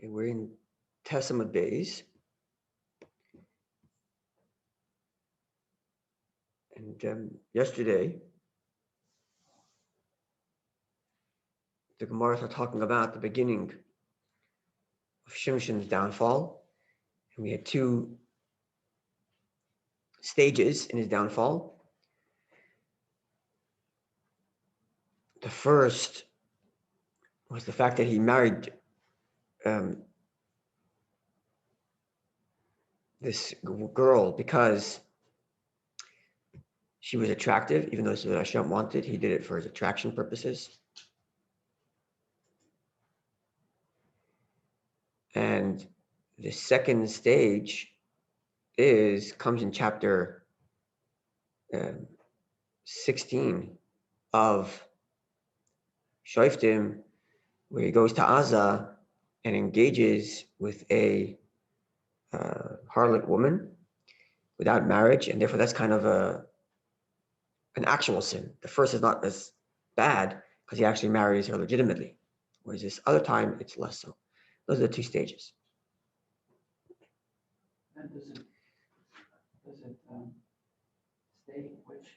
And we're in Talmud days. And yesterday, the Gemoro are talking about the beginning of Shimshon's downfall. And we had two stages in his downfall. The first was the fact that he married this girl because she was attractive, even though this is what Hashem wanted. He did it for his attraction purposes. And the second stage comes in chapter 16 of Shoftim, where he goes to Aza and engages with a harlot woman without marriage, and therefore that's kind of an actual sin. The first is not as bad because he actually marries her legitimately, whereas this other time it's less so. Those are the two stages. And does it state which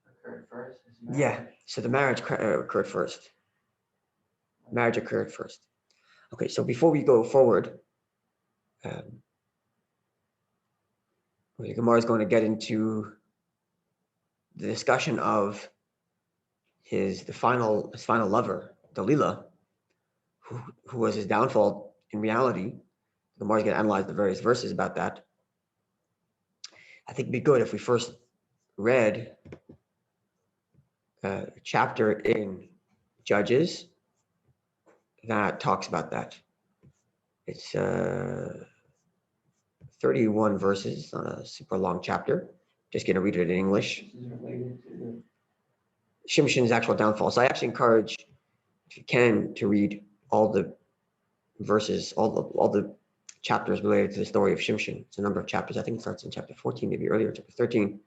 occurred first? Yeah, so the marriage occurred first. Marriage occurred first. Okay, so before we go forward, the Gemara is going to get into the discussion of his final lover, Delilah, who was his downfall in reality. The Gemara is going to analyze the various verses about that. I think it'd be good if we first read a chapter in Judges that talks about that. It's 31 verses, not a super long chapter. Just going to read it in English. This is related to Shimshon's actual downfall. So I actually encourage, if you can, to read all the verses, all the chapters related to the story of Shimshon. It's a number of chapters. I think it starts in chapter 14, maybe earlier, chapter 13.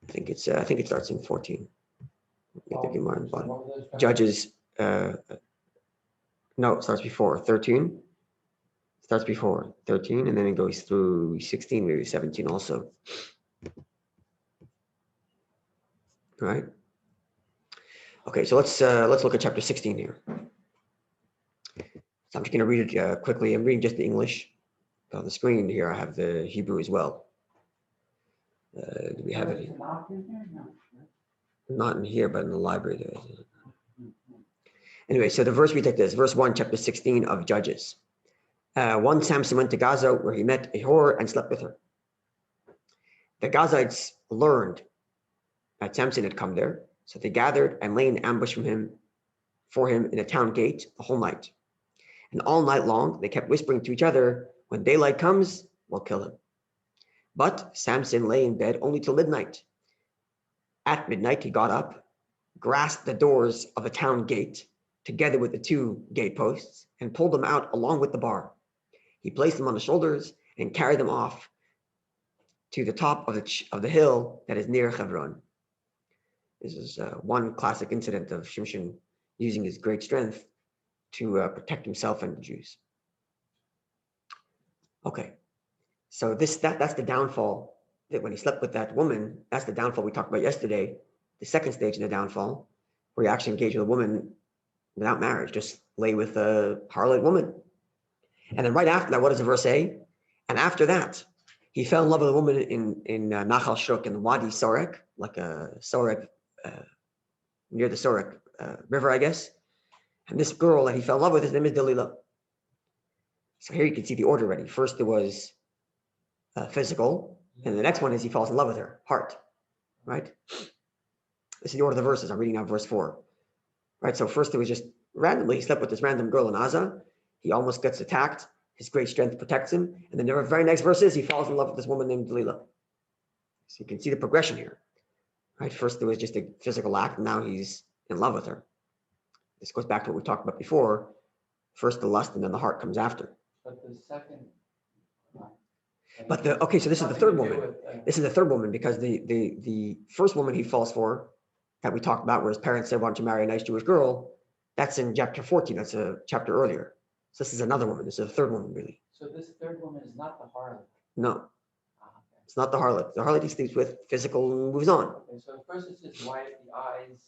I think it starts in 14. Get the Gemara on the bottom. Judges. No, it starts before 13. Starts before 13, and then it goes through 16, maybe 17 also. All right. Okay, so let's look at chapter 16 here. So I'm just going to read it quickly. I'm reading just the English. On the screen here, I have the Hebrew as well. Do we have it? Not in here, but in the library there is. Anyway, so the verse reads like this. Verse 1, chapter 16 of Judges. One Samson went to Gaza where he met a whore and slept with her. The Gazites learned that Samson had come there, so they gathered and lay in ambush for him in the town gate the whole night. And all night long, they kept whispering to each other, when daylight comes, we'll kill him. But Samson lay in bed only till midnight. At midnight, he got up, grasped the doors of the town gate, together with the two gateposts, and pulled them out along with the bar. He placed them on his shoulders and carried them off to the top of the hill that is near Hebron. This is one classic incident of Shimshon using his great strength to protect himself and the Jews. Okay, so that's the downfall. That when he slept with that woman, that's the downfall we talked about yesterday. The second stage in the downfall, where he actually engaged with a woman without marriage, just lay with a harlot woman. And then right after that, what does the verse say? And after that, he fell in love with a woman in Nachal Shuk in Wadi Sorek, like a Sorek, near the Sorek river, I guess. And this girl that he fell in love with, his name is Delilah. So here you can see the order already. First, it was physical, and the next one is he falls in love with her, heart, right? This is the order of the verses. I'm reading now verse 4. Right, so first it was just randomly, he slept with this random girl in Aza. He almost gets attacked. His great strength protects him. And then the very next verses, he falls in love with this woman named Delilah. So you can see the progression here. Right, first there was just a physical act, and now he's in love with her. This goes back to what we talked about before. First the lust, and then the heart comes after. But the second. So this is the third woman. This is the third woman because the first woman he falls for, that we talked about, where his parents said, why don't you marry a nice Jewish girl? That's in chapter 14. That's a chapter earlier. So this is another woman. This is a third woman, really. So this third woman is not the harlot. No, Ah, okay. it's not the harlot. The harlot he sleeps with, physical, and moves on. Okay, so first it's his wife, the eyes.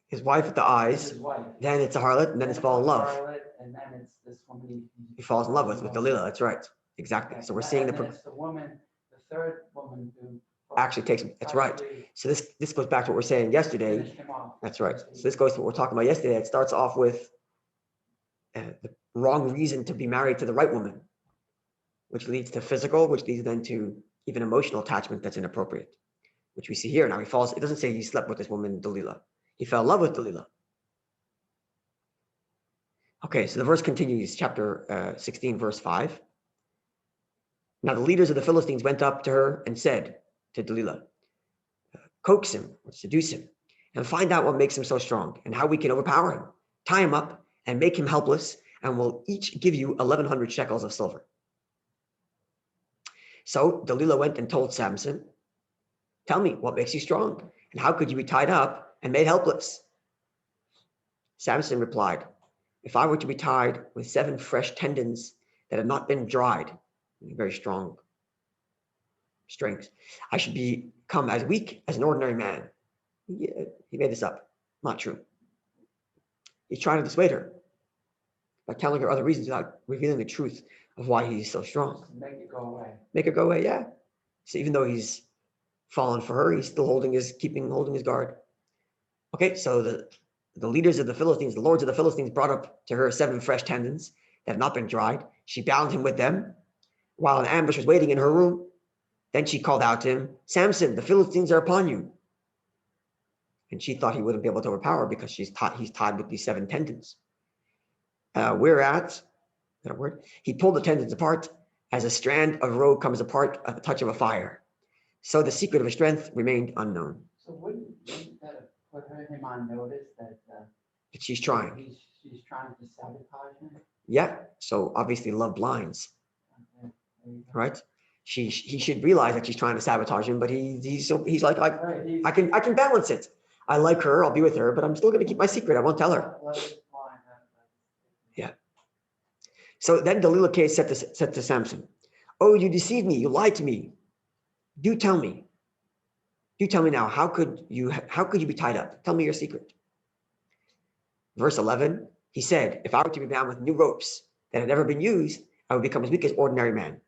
His wife with the It's eyes, his wife. then it's a harlot, and then it's fall in love. Harlot, and then it's this woman He falls in love with Delilah. That's right. Exactly. Okay, So we're and seeing then it's the woman, the third woman who actually takes. That's right. actually So this goes back to what we we're saying yesterday. finished him off. That's right. So this goes to what we're talking about yesterday. It starts off with the wrong reason to be married to the right woman, which leads to physical, which leads then to even emotional attachment that's inappropriate, which we see here. Now he falls. It doesn't say he slept with this woman, Delilah. He fell in love with Delilah. Okay, so the verse continues, chapter 16, verse 5. Now the leaders of the Philistines went up to her and said to Delilah, coax him or seduce him and find out what makes him so strong and how we can overpower him. Tie him up and make him helpless, and we'll each give you 1,100 shekels of silver. So Delilah went and told Samson, tell me, what makes you strong? And how could you be tied up and made helpless? Samson replied, if I were to be tied with 7 fresh tendons that had not been dried, very strong strength, I should become as weak as an ordinary man. He made this up. Not true. He's trying to dissuade her by telling her other reasons without revealing the truth of why he's so strong. Make it go away. Make it go away, yeah. So even though he's fallen for her, he's still holding his guard. Okay, so the leaders of the Philistines, the lords of the Philistines, brought up to her 7 fresh tendons that have not been dried. She bound him with them while an ambush was waiting in her room. Then she called out to him, Samson, the Philistines are upon you. And she thought he wouldn't be able to overpower her because he's tied with these 7 tendons. Whereat, is that a word? He pulled the tendons apart as a strand of rope comes apart at the touch of a fire. So the secret of his strength remained unknown. So wouldn't that put him on notice that She's trying. She's trying to sabotage him? Yeah. So obviously love blinds, Okay. right? He should realize that she's trying to sabotage him, but he's like Right, I can balance it. I like her, I'll be with her, but I'm still going to keep my secret. I won't tell her. Yeah. So then Delilah said to Samson, oh, you deceived me. You lied to me. Do tell me now, how could you be tied up? Tell me your secret. Verse 11, he said, if I were to be bound with new ropes that had never been used, I would become as weak as ordinary man.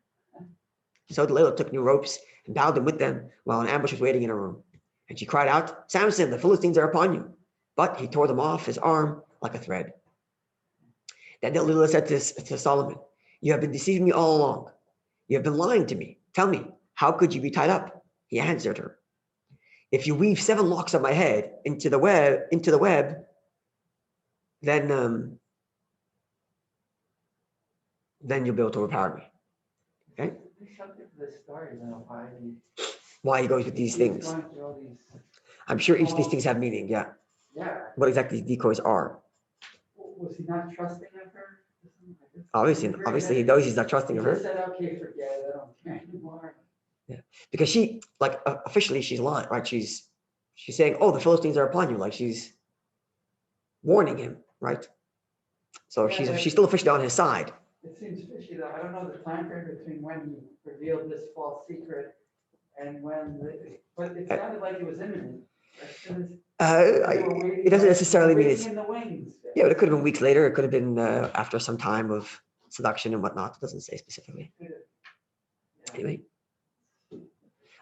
So Delilah took new ropes and bound him with them while an ambush was waiting in her room. And she cried out, Samson, the Philistines are upon you. But he tore them off his arm like a thread. Then Delilah said to Solomon, you have been deceiving me all along. You have been lying to me. Tell me, how could you be tied up? He answered her, if you weave 7 locks of my head into the web, then you'll be able to overpower me. Okay? Why he goes with these things. I'm sure each of these things have meaning, yeah. Yeah. What exactly these decoys are. Was he not trusting of her? Obviously he knows he's not trusting of her. He said, okay, forget it, I don't care anymore. Yeah. Because she, like, officially she's lying, right? She's saying, oh, the Philistines are upon you. Like she's warning him, right? So yeah, she's still officially on his side. It seems fishy though. I don't know the time frame between when he revealed this false secret and when, but it sounded like it was imminent. It doesn't necessarily mean it's. In the wings. Yeah, but it could have been weeks later. It could have been after some time of seduction and whatnot. It doesn't say specifically. Yeah. Anyway.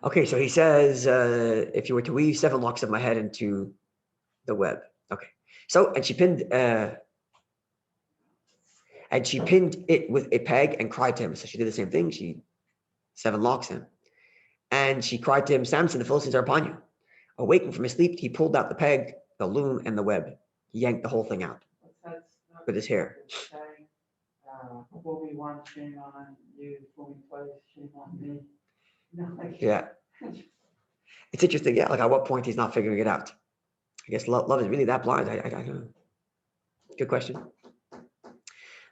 Okay, so he says, if you were to weave 7 locks of my head into the web. Okay. So, and she pinned it with a peg and cried to him. So she did the same thing. She 7 locks him. And she cried to him, Samson, the Philistines are upon you. Awaking from his sleep, he pulled out the peg, the loom, and the web. He yanked the whole thing out with his hair. Fool me once, shame on you. Fool me twice, shame on me. Yeah. It's interesting. Yeah. Like at what point he's not figuring it out. I guess love is really that blind. I don't know. Good question.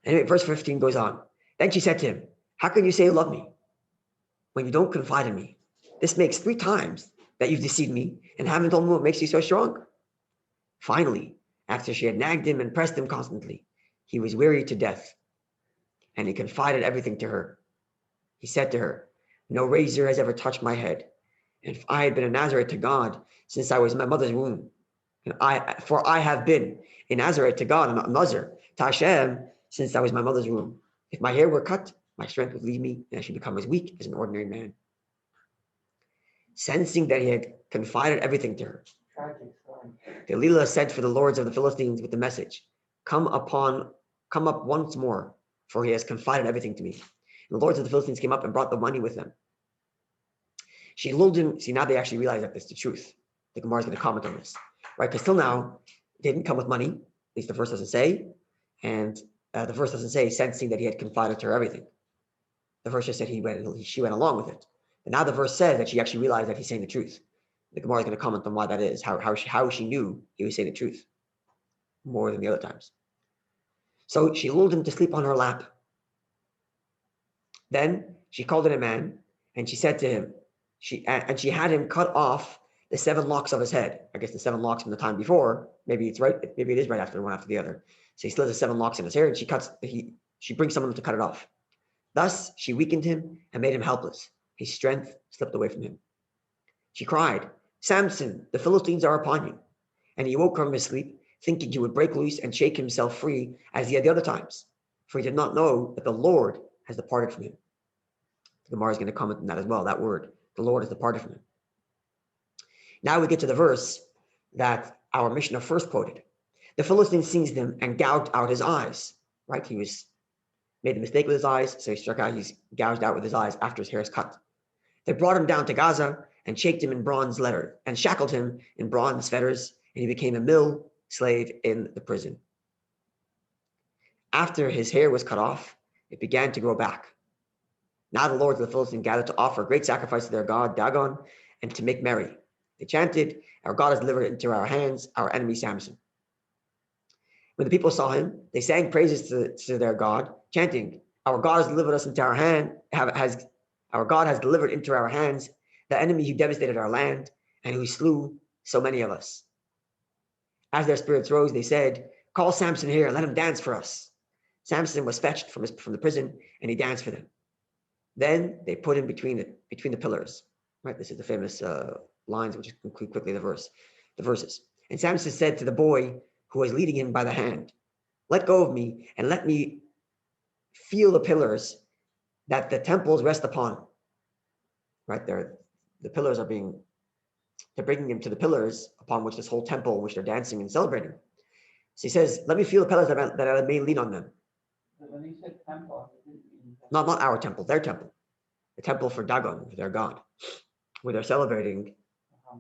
Anyway, verse 15 goes on. Then she said to him, how can you say you love me when you don't confide in me? This makes 3 times that you've deceived me and haven't told me what makes you so strong. Finally, after she had nagged him and pressed him constantly, he was wearied to death. and he confided everything to her. He said to her, no razor has ever touched my head. And if I had been a Nazarite to God since I was in my mother's womb, for I have been a Nazarite to God, a Nazir, to Hashem, since I was in my mother's womb. If my hair were cut, my strength would leave me, and I should become as weak as an ordinary man. Sensing that he had confided everything to her, Delilah sent for the lords of the Philistines with the message, come up once more, for he has confided everything to me. And the lords of the Philistines came up and brought the money with them. She lulled him. See, now they actually realize that it's the truth. The Gemara is going to comment on this, right? Because till now, they didn't come with money. At least the verse doesn't say. And the verse doesn't say, sensing that he had confided to her everything. The verse just said she went along with it. And now the verse says that she actually realized that he's saying the truth. The Gemara is going to comment on why that is, how she knew he was saying the truth more than the other times. So she lulled him to sleep on her lap. Then she called in a man, and she said to him, she had him cut off the 7 locks of his head. I guess the 7 locks from the time before. Maybe it's right. Maybe it is right after one after the other. So he still has the 7 locks in his hair, and she brings someone to cut it off. Thus she weakened him and made him helpless. His strength slipped away from him. She cried, Samson, the Philistines are upon you. And he woke from his sleep, thinking he would break loose and shake himself free as he had the other times, for he did not know that the Lord has departed from him. The Gemara is going to comment on that as well, that word. The Lord has departed from him. Now we get to the verse that our Mishnah first quoted. The Philistine seized him and gouged out his eyes. Right? He made a mistake with his eyes, so he's gouged out with his eyes after his hair is cut. They brought him down to Gaza and shackled him in bronze fetters, and he became a mill slave in the prison. After his hair was cut off, it began to grow back. Now the lords of the Philistines gathered to offer a great sacrifice to their god Dagon and to make merry. They chanted, our God has delivered into our hands our enemy Samson. When the people saw him, they sang praises to their God, chanting, our God has delivered us into our hand, our God has delivered into our hands the enemy who devastated our land and who slew so many of us. As their spirits rose, they said, call Samson here and let him dance for us. Samson was fetched from the prison and he danced for them. Then they put him between the pillars. Right, this is the famous lines, which conclude quickly the verses. And Samson said to the boy who was leading him by the hand, let go of me and let me feel the pillars that the temples rest upon. Right there, the pillars they're bringing him to the pillars upon which this whole temple, which they're dancing and celebrating. So he says, let me feel the pillars that I may lean on them. When he said temple, not our temple, their temple. The temple for Dagon, for their god, where they're celebrating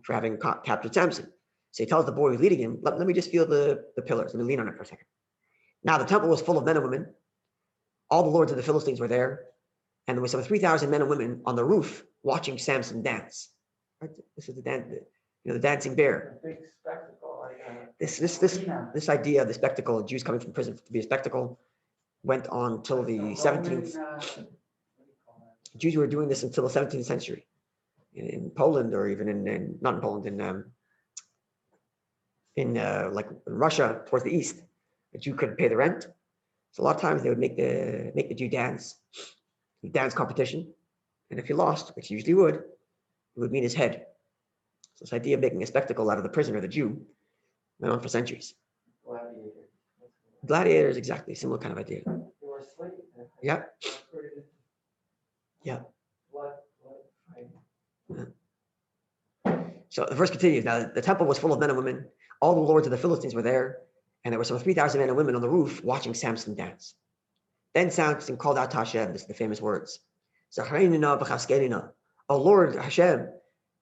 for having captured Samson. So he tells the boy who's leading him, let me just feel the pillars. Let me lean on it for a second. Now the temple was full of men and women. All the lords of the Philistines were there. And there was some 3,000 men and women on the roof watching Samson dance. Right? This is the dancing bear. a big spectacle. This idea of the spectacle, Jews coming from prison to be a spectacle, went on till the 17th. Jews were doing this until the 17th century in Poland, or even not in Poland, in Russia towards the east. A Jew couldn't pay the rent, so a lot of times they would make the Jew dance competition, and if he lost, which he usually would, it would mean his head. So this idea of making a spectacle out of the prisoner, the Jew, went on for centuries. Gladiators, exactly, similar kind of idea. They were slaves. Yeah. Yeah. So the verse continues. Now the temple was full of men and women. All the lords of the Philistines were there, and there were some 3,000 men and women on the roof watching Samson dance. Then Samson called out to Hashem. This is the famous words. O Lord Hashem,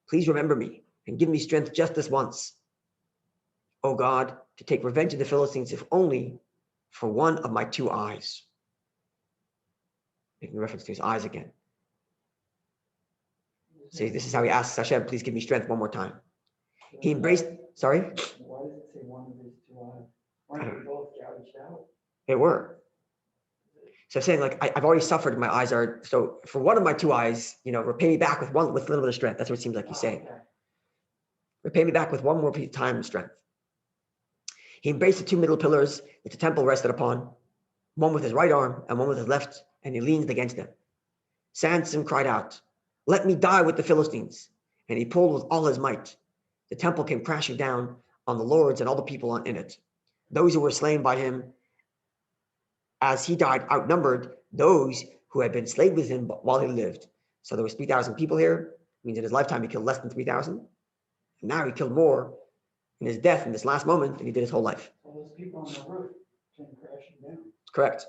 please remember me and give me strength just this once. O God, to take revenge of the Philistines, if only for one of my 2 eyes. Making reference to his eyes again. See, this is how he asks Hashem, please give me strength one more time. He embraced, sorry? Why does it say one of his 2 eyes? Weren't they both gouged out? They were. So saying I've already suffered, my eyes are, so for one of my 2 eyes, repay me back with a little bit of strength. That's what it seems like he's saying. Okay. Repay me back with one more time of strength. He embraced the 2 middle pillars that the temple rested upon. one with his right arm and one with his left, and he leaned against them. Samson cried out, "Let me die with the Philistines." And he pulled with all his might. The temple came crashing down on the lords and all the people in it. Those who were slain by him as he died outnumbered those who had been slain with him while he lived. So there was 3,000 people here. It means in his lifetime he killed less than 3,000. And now he killed more in his death in this last moment than he did his whole life. All those people on the roof came crashing down. Correct.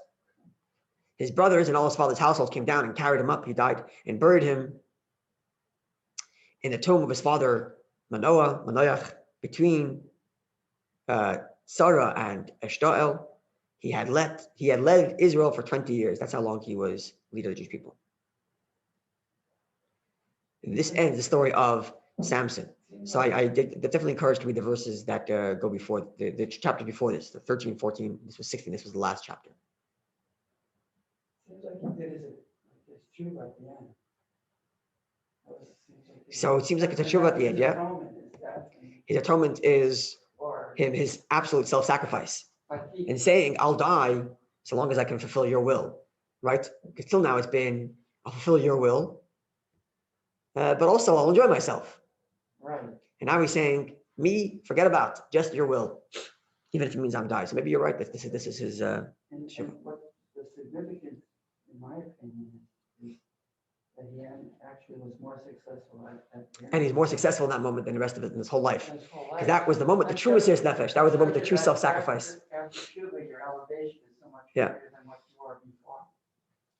His brothers and all his father's household came down and carried him up. He died and buried him in the tomb of his father Manoach, between Sarah and Eshtael. He had led Israel for 20 years. That's how long he was leader of the Jewish people. And this ends the story of Samson. So I definitely encourage to read the verses that go before the chapter before this, the 13, 14. This was 16. This was the last chapter. Seems like he did his tshuva at the end. So it seems like it's a tshuva at the end, yeah? His atonement is his absolute self-sacrifice. And saying, I'll die so long as I can fulfill your will, right? Because till now it's been, I'll fulfill your will, but also I'll enjoy myself. Right. And now he's saying, me, forget about just your will, even if it means I'm dying. So maybe you're right. This is his. And what the significance, in my opinion, is that he actually was more successful at the end. And he's more successful in that moment than the rest of it in his whole life. Because that was the moment, the true Mesiras Nefesh. That was the moment, the true self-sacrifice. After Teshuva, your elevation is so much Yeah. higher than what you were before.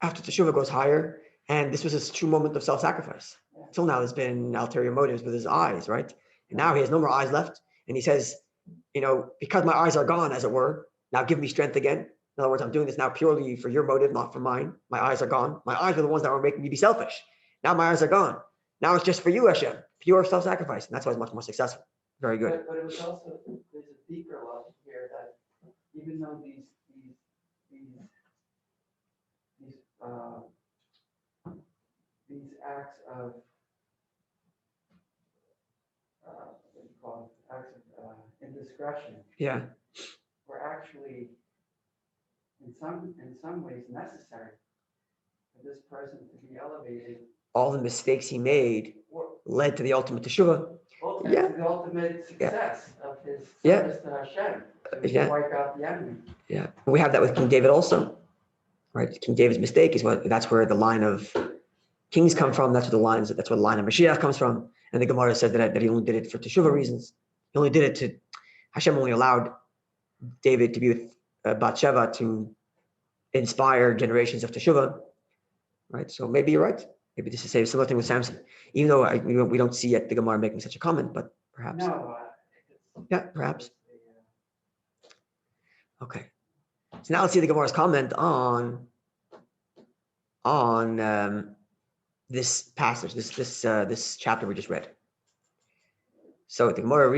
After Teshuva goes higher, and this was his true moment of self-sacrifice. Yeah. Till now, there's been ulterior motives with his eyes, right? And now he has no more eyes left. And he says, because my eyes are gone, as it were, now give me strength again. In other words, I'm doing this now purely for your motive, not for mine. My eyes are gone. My eyes were the ones that were making me be selfish. Now my eyes are gone. Now it's just for you, Hashem, pure self-sacrifice. And that's why he's much more successful. Very good. But it was also, there's a deeper level here that even though these acts of what do you call it? Acts of indiscretion, Yeah. were actually in some ways necessary for this person to be elevated. All the mistakes he made led to the ultimate teshuva. Yeah. The ultimate success of his service to Hashem, to wipe out the enemy. Yeah. We have that with King David also, right? King David's mistake is that's where the line of kings come from. That's where the line of Mashiach comes from. And the Gemoro said that he only did it for teshuva reasons. He only did it to, Hashem only allowed David to be with Bathsheba to inspire generations of teshuva, right? So maybe you're right. Maybe this is a similar thing with Samson, even though we don't see yet the Gemara making such a comment, but perhaps. No. Yeah, perhaps. Okay. So now let's see the Gemara's comment on this passage, this chapter we just read. So the Gemara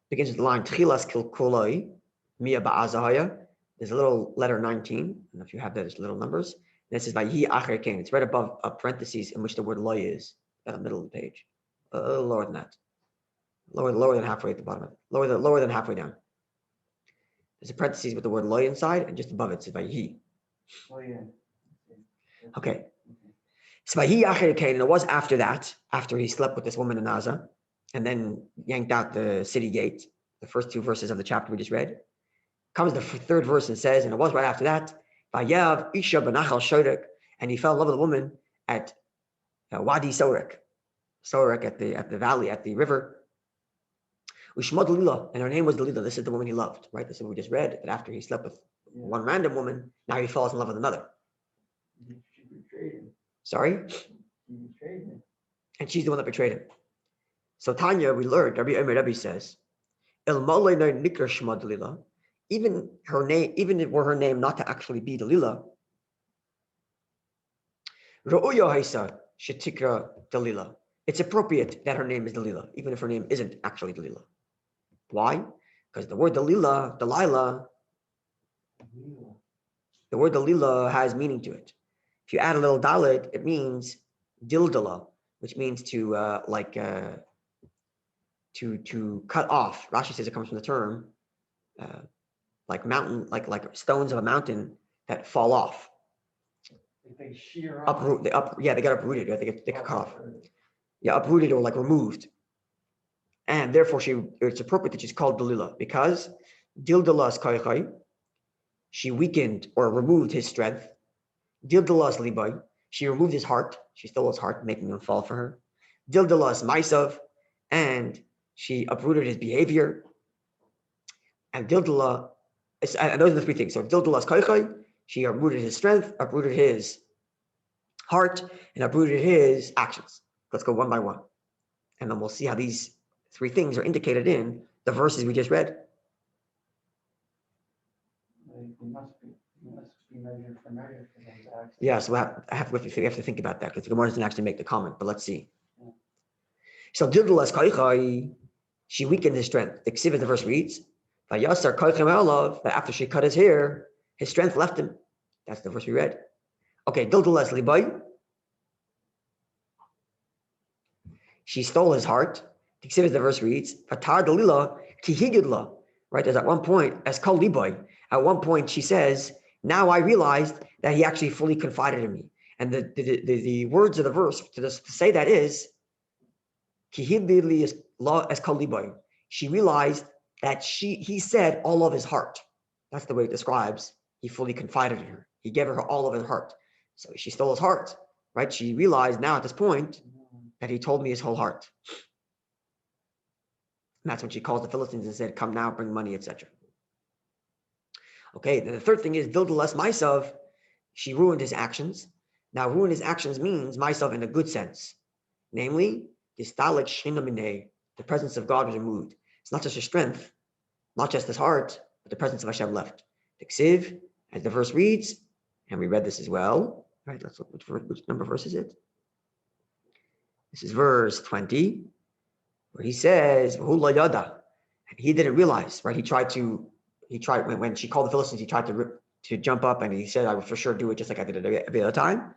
begins with the line Tchilas Kilkoloi Mia Ba'azahaya. There's a little letter 19. I don't know if you have that, there's little numbers. And it says Vayihi Acher Kain. It's right above a parentheses in which the word loy is at the middle of the page. A little lower than that. Lower than halfway at the bottom of it. Lower than halfway down. There's a parentheses with the word loy inside, and just above it says Vayihi. Oh yeah. Okay. So Vayihi Acher Kain, and it was after that, after he slept with this woman in Gaza, and then yanked out the city gate. The first two verses of the chapter we just read. Comes the third verse and says, and it was right after that, Vayav Isha Benachal Shorek, and he fell in love with a woman at Wadi Sorek at the valley, at the river. Ushma Dalila, and her name was Dalila. This is the woman he loved, right? This is what we just read. That after he slept with one random woman, now he falls in love with another. She betrayed him. Sorry? She betrayed him. And she's the one that betrayed him. So Tanya, we learned, Rabbi says, El Malay Nikra Shma Dalila. Even were her name not to actually be Dalila, Ra'uya Haisa Shetikra Dalila. It's appropriate that her name is Dalila, even if her name isn't actually Dalila. Why? Because the word Delilah has meaning to it. If you add a little dalet, it means dildala, which means to cut off. Rashi says it comes from the term like stones of a mountain that fall off. They shear off. They got uprooted. They get cut off. Yeah, uprooted or like removed. And therefore it's appropriate that she's called Delilah, because Dildalas Kaichai, she weakened or removed his strength. Dildalas Libai, she removed his heart. She stole his heart, making him fall for her. Dildalas Maisav, and she uprooted his behavior. And Dildalah, and those are the three things. So Dildalas Kaichai, she uprooted his strength, uprooted his heart, and uprooted his actions. Let's go one by one. And then we'll see how these three things are indicated in the verses we just read. They must be measure for measure for those actions. Yeah, so we have to think about that, because the Gemoro doesn't actually make the comment, but let's see. Yeah. So Dildalas Kaichai, she weakened his strength. The Ksiv, the verse reads, Vayasar Kaichem Elav, that after she cut his hair, his strength left him. That's the verse we read. Okay, Dildalas Libai, she stole his heart. The Ksiv, the verse reads, Fatar Dalila Kihigidla. Right, there's at one point, as Kal Libai, at one point she says, now I realized that he actually fully confided in me. And the words of the verse to say that is, Kihigidli is law as Kal Libai. She realized that he said all of his heart. That's the way it describes. He fully confided in her. He gave her all of his heart. So she stole his heart, right? She realized now at this point that he told me his whole heart. And that's when she calls the Philistines and said, come now, bring money, etc. Okay, then the third thing is, Dildalas Maisav, she ruined his actions. Now, ruin his actions means Maisav in a good sense. Namely, the presence of God was removed. It's not just his strength, not just his heart, but the presence of Hashem left. The Ksiv, as the verse reads, and we read this as well. Right, let's look which number verse is it? This is verse 20, where he says, and he didn't realize, right? He tried when she called the Philistines, he tried to jump up, and he said, I would for sure do it just like I did it every other time.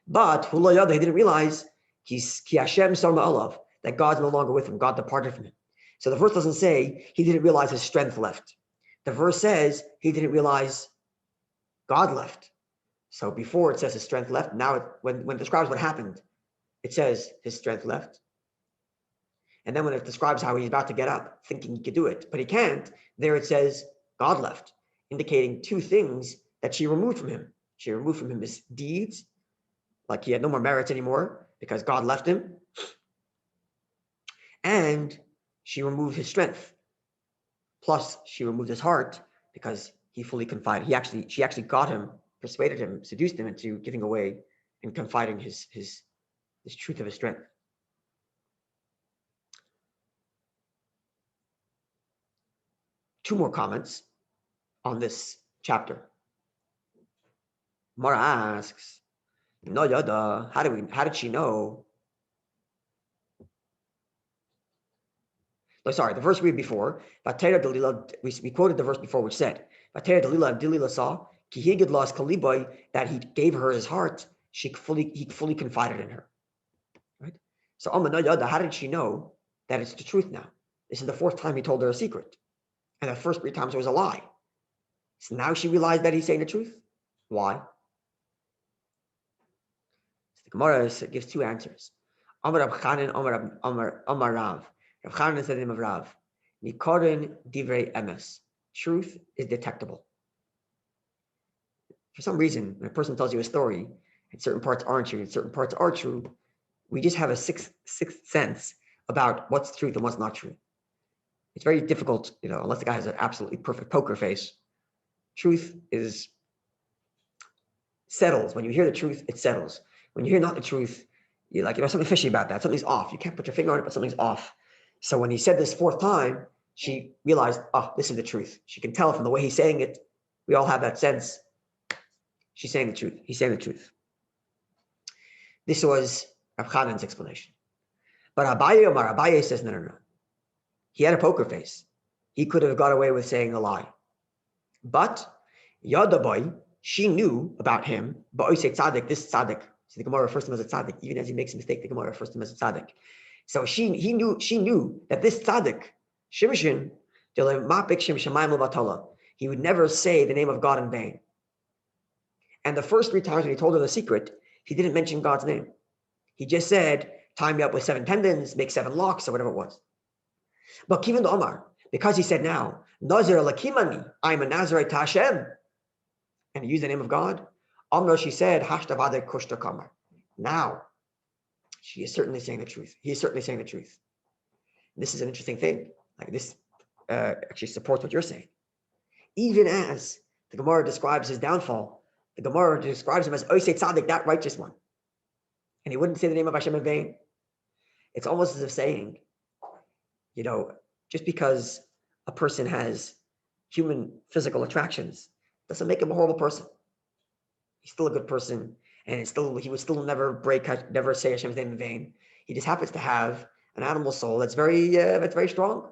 But he didn't realize that God's no longer with him. God departed from him. So the verse doesn't say he didn't realize his strength left. The verse says he didn't realize God left. So before it says his strength left, now when it describes what happened, it says his strength left. And then when it describes how he's about to get up, thinking he could do it, but he can't, there it says God left, indicating two things that she removed from him. She removed from him his deeds, like he had no more merits anymore because God left him. And she removed his strength. Plus, she removed his heart because he fully confided. She actually got him, persuaded him, seduced him into giving away and confiding his truth of his strength. Two more comments on this chapter. Mara asks, no yada, how did she know? No, sorry, the verse we read before, we quoted the verse before which said, Delilah saw, that he gave her his heart, he fully confided in her. Right? So no yada, how did she know that it's the truth now? This is the fourth time he told her a secret. And the first three times it was a lie. So now she realized that he's saying the truth. Why? So the Gemara gives two answers. Amar Rab Chanan, Amar Rav. Rav Chanan is the name of Rav. Nikorin divrei emes. Truth is detectable. For some reason, when a person tells you a story, and certain parts aren't true, and certain parts are true, we just have a sixth sense about what's truth and what's not true. It's very difficult, unless the guy has an absolutely perfect poker face. Truth settles. When you hear the truth, it settles. When you hear not the truth, you're like, something fishy about that. Something's off. You can't put your finger on it, but something's off. So when he said this fourth time, she realized, this is the truth. She can tell from the way he's saying it. We all have that sense. She's saying the truth. He's saying the truth. This was Rav Chanan's explanation. But Abaye says, no. He had a poker face. He could have got away with saying a lie. But Yadabai, she knew about him. But this tzaddik. So the Gemara refers to him as a tzaddik. Even as he makes a mistake, the Gemara refers to him as a tzaddik. So she knew that this tzaddik, Shimshon, he would never say the name of God in vain. And the first 3 times when he told her the secret, he didn't mention God's name. He just said, tie me up with 7 tendons, make 7 locks, or whatever it was. But Kivin the Omar, because he said now, Nazir Lakimani, I'm a Nazarite to Hashem, and he used the name of God, Amr, she said, Hashtavade Kushta Kamar. Now, she is certainly saying the truth. He is certainly saying the truth. This is an interesting thing. Like this actually supports what you're saying. Even as the Gemara describes his downfall, the Gemara describes him as Oisei Tzaddik, that righteous one. And he wouldn't say the name of Hashem in vain. It's almost as if saying, just because a person has human physical attractions doesn't make him a horrible person. He's still a good person, and he would still never say Hashem's name in vain. He just happens to have an animal soul that's very strong,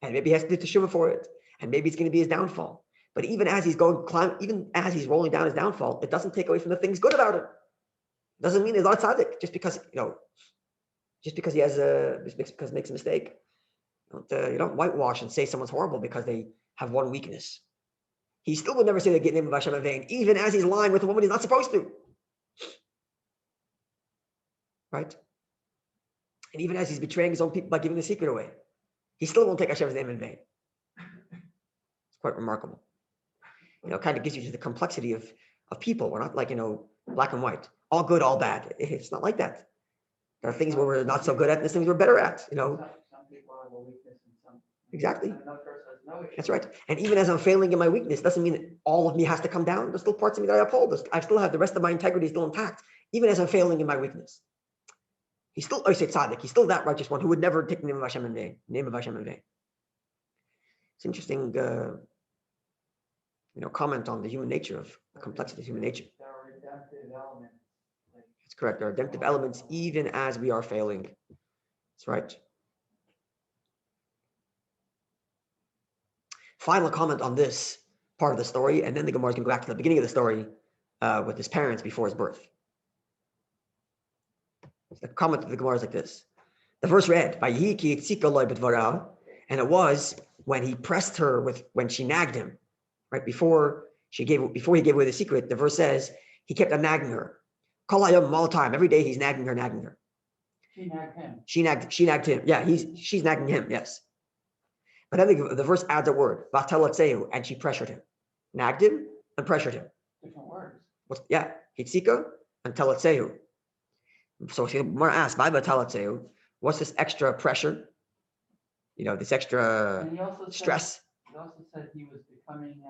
and maybe he has to do teshuvah for it, and maybe it's going to be his downfall. But even as he's even as he's rolling down his downfall, it doesn't take away from the things good about him. It doesn't mean he's not tzaddik just because he has because he makes a mistake. You don't whitewash and say someone's horrible because they have one weakness. He still would never say the name of Hashem in vain, even as he's lying with a woman he's not supposed to. Right? And even as he's betraying his own people by giving the secret away, he still won't take Hashem's name in vain. It's quite remarkable. It kind of gives you just the complexity of people. We're not like, black and white, all good, all bad. It's not like that. There are things where we're not so good at, and there's things we're better at, Some people have a weakness in some. Exactly. And another person has no issue. That's right. And even as I'm failing in my weakness, doesn't mean that all of me has to come down. There's still parts of me that I uphold. I still have the rest of my integrity still intact, even as I'm failing in my weakness. He's still Oisei Tzaddik. He's still that righteous one who would never take the name of Hashem in vain. It's interesting, comment on the human nature of the complexity of human nature. There are redemptive elements. That's correct. There are redemptive elements even as we are failing. That's right. Final comment on this part of the story, and then the Gemara is going to go back to the beginning of the story with his parents before his birth. The comment of the Gemara is like this. The verse read, and it was when he pressed her when she nagged him, right before he gave away the secret. The verse says he kept on nagging her. All the time, every day he's nagging her. She nagged him. She nagged him. Yeah, she's nagging him. Yes. But then the verse adds a word, Vatalatzeu, and she pressured him. Nagged him and pressured him. Different words. Hitzika and Talatzeu. So she want to ask, by Vatalatzeu, what's this extra pressure? This extra stress. He also said he was becoming,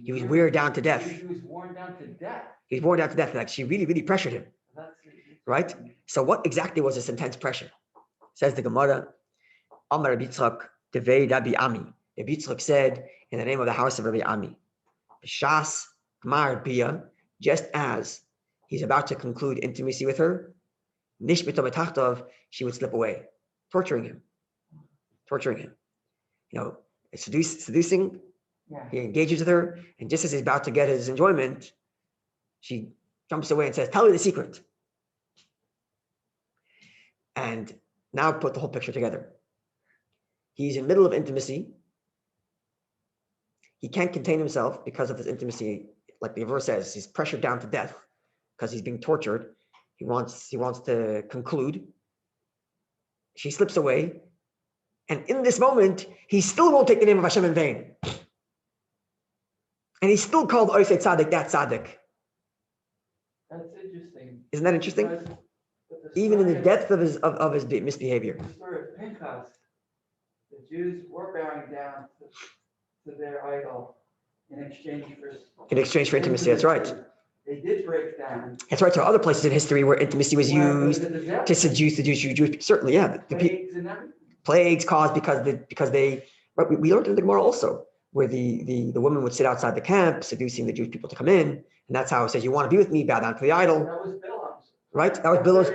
he was weird down to death. He was worn down to death. He was worn down to death. Like she really, really pressured him. Right? So what exactly was this intense pressure? Says the Gemara, Amar Rabbi Yitzchak, Devei Rabbi Ami. Rabbi Yitzchak said, in the name of the house of Rabbi Ami, B'shas Gmar Bia, just as he's about to conclude intimacy with her, Nishmito B'tachtov, she would slip away, torturing him. Seducing. Yeah. He engages with her, and just as he's about to get his enjoyment, she jumps away and says, tell me the secret. And now put the whole picture together. He's in the middle of intimacy. He can't contain himself because of this intimacy. Like the verse says, he's pressured down to death because he's being tortured. He wants to conclude. She slips away. And in this moment, he still won't take the name of Hashem in vain. And he's still called Oisei Tzaddik, that Tzaddik. That's interesting. Isn't that interesting? Even in the depth of his misbehavior. The story of Pinchas, the Jews were bowing down to their idol in exchange for intimacy. That's right. They did break down. That's right. So other places in history where intimacy was used to seduce the Jewish. Certainly, yeah. Plagues and everything. Plagues caused because they. Right, we learned in the Gemara also where the woman would sit outside the camp seducing the Jewish people to come in, and that's how it says, "You want to be with me? Bow down to the idol." That was Bilam's. Right. That was Bilam's.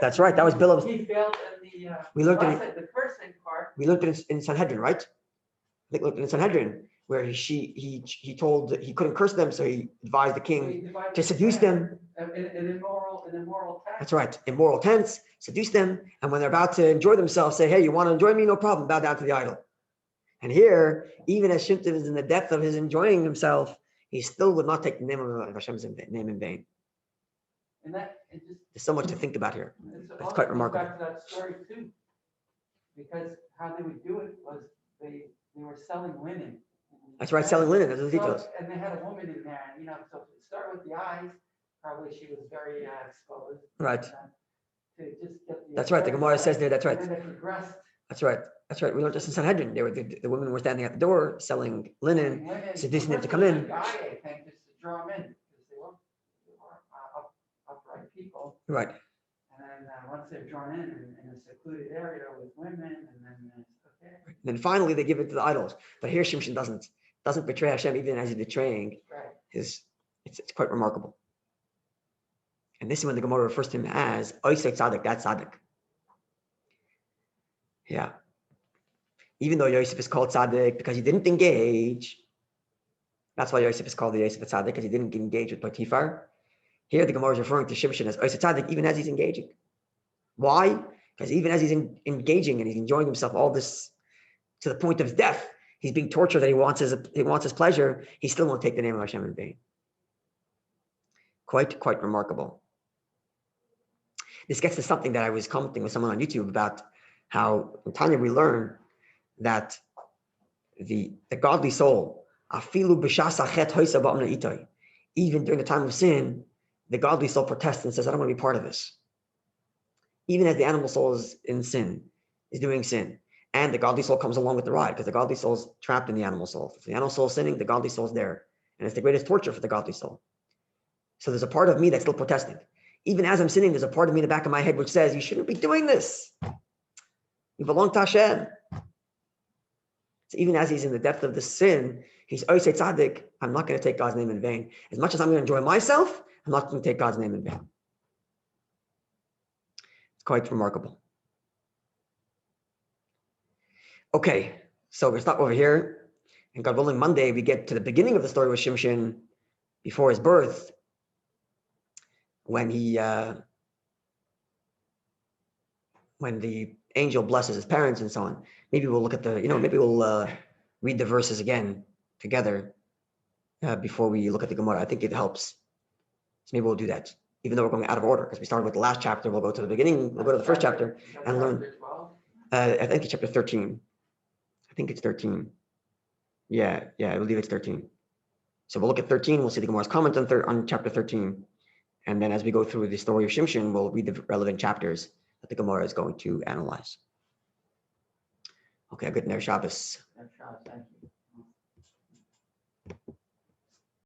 That's right. That was Bilam's. He failed in the. We learned the cursing part. We learned it in Sanhedrin, right? I think we learned it in Sanhedrin where he told he couldn't curse them, so he advised the king to seduce them. An immoral tense. That's right, immoral tense, seduce them, and when they're about to enjoy themselves, say, "Hey, you want to enjoy me? No problem. Bow down to the idol." And here, even as Shimshon is in the depth of his enjoying himself, he still would not take the name of Hashem's name in vain. And that, it just, There's so much to think about here. it's It's also quite goes remarkable. back to that story too, because how they would do it was they were selling linen. That's right, selling linen. Those are the details. So, and they had a woman in there, and so to start with the eyes, probably she was very exposed. Right. To just get the. That's right. The Gemara says there. That's right. And then they progressed. That's right. That's right. We learned this in Sanhedrin. The women were standing at the door selling linen, seducing them to come in. Guy, I think, just to draw them in, because they were upright people. Right. And then once they're drawn in a secluded area with women, and then it's okay. And then finally they give it to the idols. But here Shimshon doesn't betray Hashem even as he's betraying his. It's quite remarkable. And this is when the Gemara refers to him as Oisei Tzaddik, that Tzaddik. Yeah. Even though Yosef is called Tzaddik because he didn't engage, that's why Yosef is called the Yosef Tzaddik, because he didn't engage with Potiphar. Here the Gemara is referring to Shimshon as Oisei Tzaddik even as he's engaging. Why? Because even as he's engaging and he's enjoying himself all this to the point of death, he's being tortured that he wants his pleasure, he still won't take the name of Hashem in vain. Quite remarkable. This gets to something that I was commenting with someone on YouTube about how in Tanya we learn that the godly soul, even during the time of sin, the godly soul protests and says, I don't want to be part of this. Even as the animal soul is in sin, is doing sin. And the godly soul comes along with the ride, because the godly soul is trapped in the animal soul. If the animal soul is sinning, the godly soul is there. And it's the greatest torture for the godly soul. So there's a part of me that's still protesting. Even as I'm sinning, there's a part of me in the back of my head which says, you shouldn't be doing this. You belong to Hashem. So even as he's in the depth of the sin, he's Oisei Tzaddik, I'm not going to take God's name in vain. As much as I'm going to enjoy myself, I'm not going to take God's name in vain. It's quite remarkable. Okay, so we're stop over here. And God willing, Monday we get to the beginning of the story with Shimshon before his birth, when the angel blesses his parents and so on. Maybe we'll look at maybe we'll read the verses again together before we look at the Gemara. I think it helps. So maybe we'll do that, even though we're going out of order, because we started with the last chapter. We'll go to the beginning. We'll go to the first chapter and learn. I think it's chapter 13. I think it's 13. Yeah, I believe it's 13. So we'll look at 13. We'll see the Gemara's comment on chapter 13. And then as we go through the story of Shimshon, we'll read the relevant chapters that the Gemara is going to analyze. Okay, good. Ner Shabbos. Thank you.